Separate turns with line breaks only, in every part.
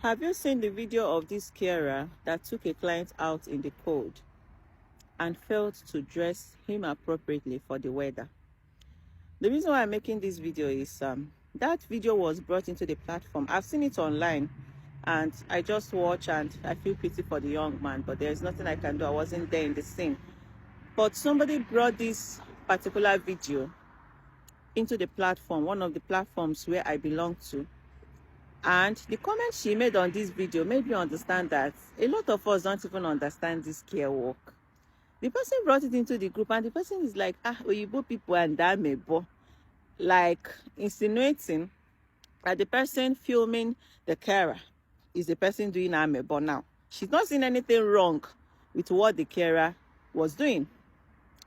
Have you seen the video of this carer that took a client out in the cold and failed to dress him appropriately for the weather? The reason why I'm making this video is that video was brought into the platform. I've seen it online and I just watch and I feel pity for the young man, but there's nothing I can do. I wasn't there in the scene. But somebody brought this particular video into the platform, one of the platforms where I belong to. And the comment she made on this video made me understand that a lot of us don't even understand this care work. The person brought it into the group and the person is like, Oyibo people and Damebo, like insinuating that the person filming the carer is the person doing Amebo now. She's not seen anything wrong with what the carer was doing.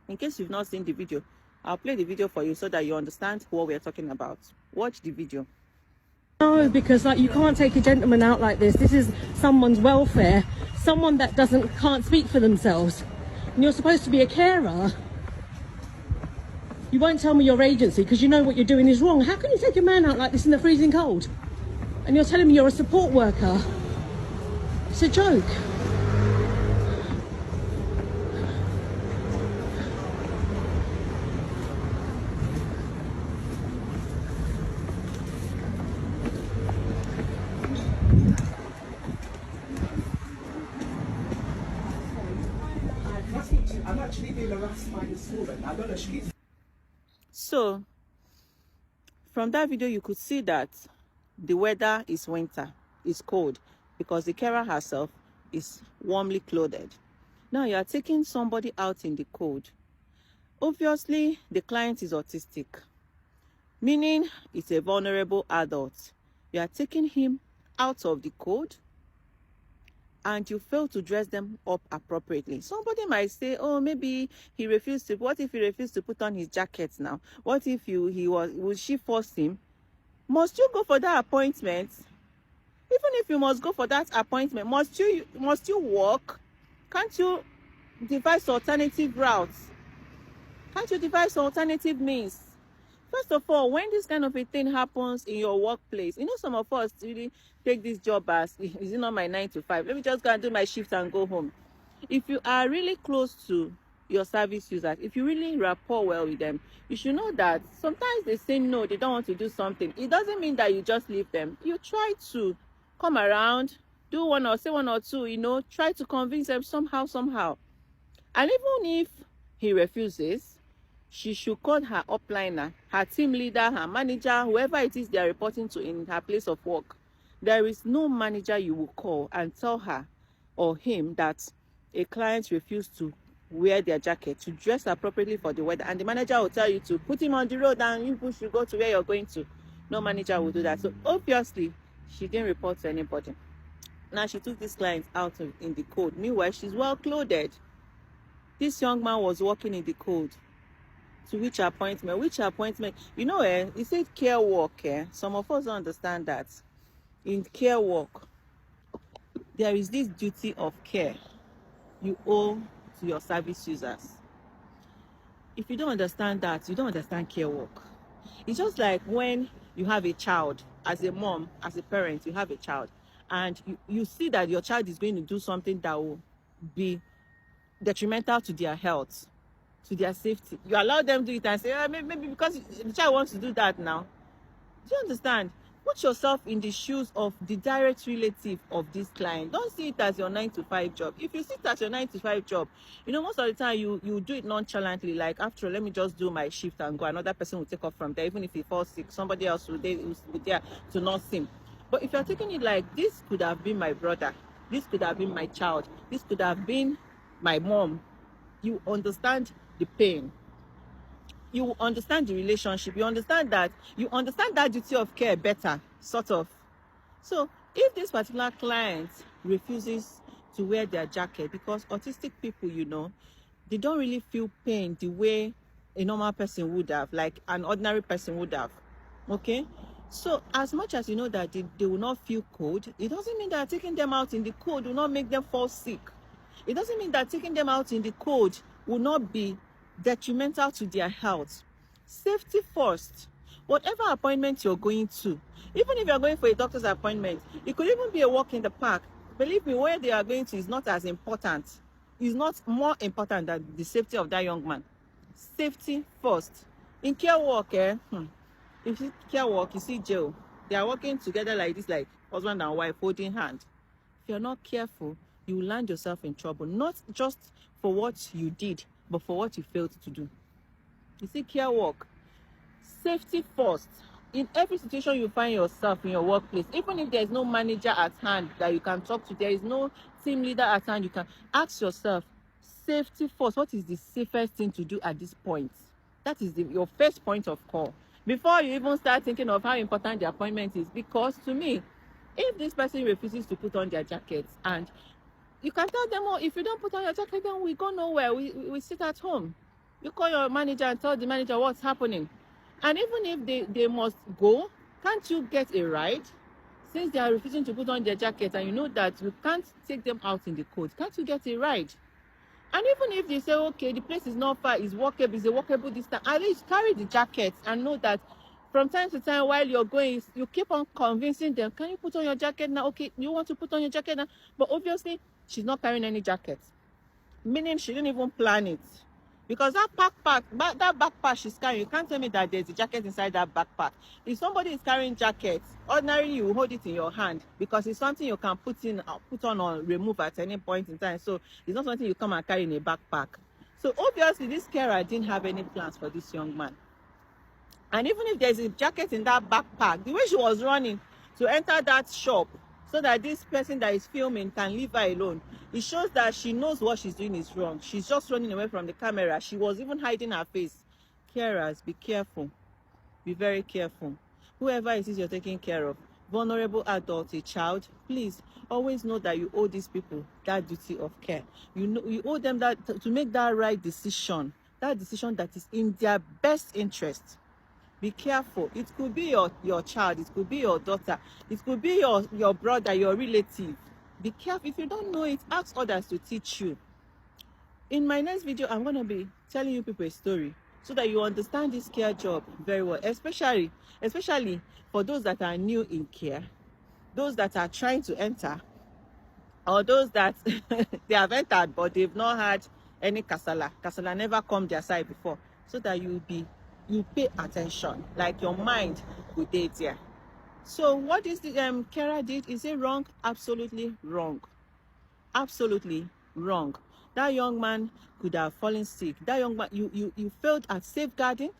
In case you've not seen the video, I'll play the video for you so that you understand what we're talking about. Watch the video.
No, because you can't take a gentleman out like this. This is someone's welfare, someone that can't speak for themselves. And you're supposed to be a carer. You won't tell me your agency because you know what you're doing is wrong. How can you take a man out like this in the freezing cold? And you're telling me you're a support worker? It's a joke.
I'm actually being harassed by this woman. I don't know, she's...
So, from that video, you could see that the weather is winter, it's cold, because the carer herself is warmly clothed. Now, you are taking somebody out in the cold. Obviously, the client is autistic, meaning it's a vulnerable adult. You are taking him out of the cold, and you fail to dress them up appropriately. Somebody might say, oh, maybe he refused to. What if he refused to put on his jacket now? What if would she force him? Must you go for that appointment? Even if you must go for that appointment, must you walk? Can't you devise alternative routes? Can't you devise alternative means? First of all, when this kind of a thing happens in your workplace, you know, some of us really take this job as, is it not my 9 to 5? Let me just go and do my shift and go home. If you are really close to your service users, if you really rapport well with them, you should know that sometimes they say no, they don't want to do something. It doesn't mean that you just leave them. You try to come around, do one or two, you know, try to convince them somehow. And even if he refuses, she should call her upliner, her team leader, her manager, whoever it is they are reporting to in her place of work. There is no manager you will call and tell her or him that a client refused to wear their jacket, to dress appropriately for the weather, and the manager will tell you to put him on the road and you should go to where you're going to. No manager will do that. So obviously, she didn't report to anybody. Now she took this client out in the cold. Meanwhile, she's well clothed. This young man was walking in the cold. To which appointment? You know, he said care work. Some of us don't understand that. In care work, there is this duty of care you owe to your service users. If you don't understand that, you don't understand care work. It's just like when you have a child, as a mom, as a parent, you have a child, and you see that your child is going to do something that will be detrimental to their health, to their safety. You allow them to do it and say, maybe because the child wants to do that now. Do you understand? Put yourself in the shoes of the direct relative of this client. Don't see it as your 9 to 5 job. If you see it as your 9 to 5 job, you know, most of the time you do it nonchalantly, like, after all, let me just do my shift and go. Another person will take off from there. Even if he falls sick, somebody else will be there to nurse him. But if you're taking it like, this could have been my brother, this could have been my child, this could have been my mom, you understand the pain. You understand the relationship. You understand that duty of care better, sort of. So if this particular client refuses to wear their jacket, because autistic people, you know, they don't really feel pain the way a normal person would have, like an ordinary person would have. Okay? So as much as you know that they will not feel cold, it doesn't mean that taking them out in the cold will not make them fall sick. It doesn't mean that taking them out in the cold will not be detrimental to their health. Safety first. Whatever appointment you're going to, even if you're going for a doctor's appointment, it could even be a walk in the park. Believe me, where they are going to is not as important. It's not more important than the safety of that young man. Safety first. In care work, if you care work, you see jail. They are working together like this, like husband and wife holding hand. If you're not careful, you will land yourself in trouble, not just for what you did, but for what you failed to do. You see, care work, safety first. In every situation you find yourself in your workplace, even if there's no manager at hand that you can talk to, there is no team leader at hand, you can ask yourself, safety first, what is the safest thing to do at this point? That is your first point of call before you even start thinking of how important the appointment is. Because to me, if this person refuses to put on their jacket, and you can tell them, oh, if you don't put on your jacket, then we go nowhere, we sit at home. You call your manager and tell the manager what's happening. And even if they must go, can't you get a ride? Since they are refusing to put on their jacket and you know that you can't take them out in the cold, can't you get a ride? And even if they say, okay, the place is not far, it's walkable, it's a walkable distance, at least carry the jacket and know that from time to time while you're going, you keep on convincing them, can you put on your jacket now? Okay, you want to put on your jacket now? But obviously, she's not carrying any jacket, meaning she didn't even plan it. Because that backpack she's carrying, you can't tell me that there's a jacket inside that backpack. If somebody is carrying jackets, ordinarily you hold it in your hand because it's something you can put on or remove at any point in time. So it's not something you come and carry in a backpack. So obviously this carer didn't have any plans for this young man. And even if there's a jacket in that backpack, the way she was running to enter that shop so that this person that is filming can leave her alone, it shows that she knows what she's doing is wrong. She's just running away from the camera. She was even hiding her face. Carers, be careful. Be very careful. Whoever it is you're taking care of, vulnerable adult, a child, please always know that you owe these people that duty of care. You owe them that to make that right decision, that decision that is in their best interest. Be careful. It could be your child, it could be your daughter, it could be your brother, your relative. Be careful. If you don't know it, ask others to teach you. In my next video, I'm going to be telling you people a story so that you understand this care job very well, especially for those that are new in care, those that are trying to enter, or those that they have entered but they've not had any kasala never come their side before, so that you pay attention, like your mind will be there. So what is the carer did? Is it wrong? Absolutely wrong. Absolutely wrong. That young man could have fallen sick. That young man, you failed at safeguarding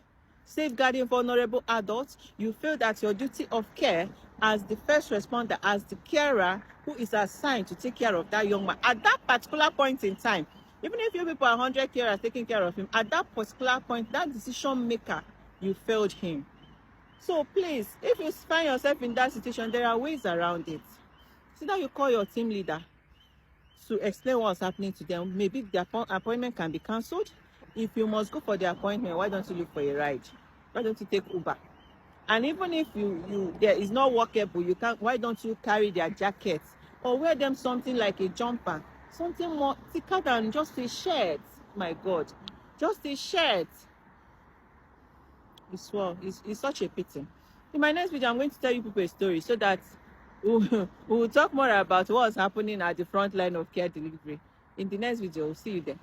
vulnerable adults. You failed at your duty of care as the first responder, as the carer who is assigned to take care of that young man at that particular point in time. Even if you people are 100 carers taking care of him, at that particular point, that decision maker, you failed him. So please, if you find yourself in that situation, there are ways around it. So that you call your team leader to explain what's happening to them. Maybe the appointment can be cancelled. If you must go for the appointment, why don't you look for a ride? Why don't you take Uber? And even if there is not workable, why don't you carry their jackets or wear them something like a jumper, something more thicker than just a shirt? My God, just a shirt. It's such a pity. In my next video, I'm going to tell you people a story so that we will talk more about what's happening at the front line of care delivery. In the next video, we'll see you there.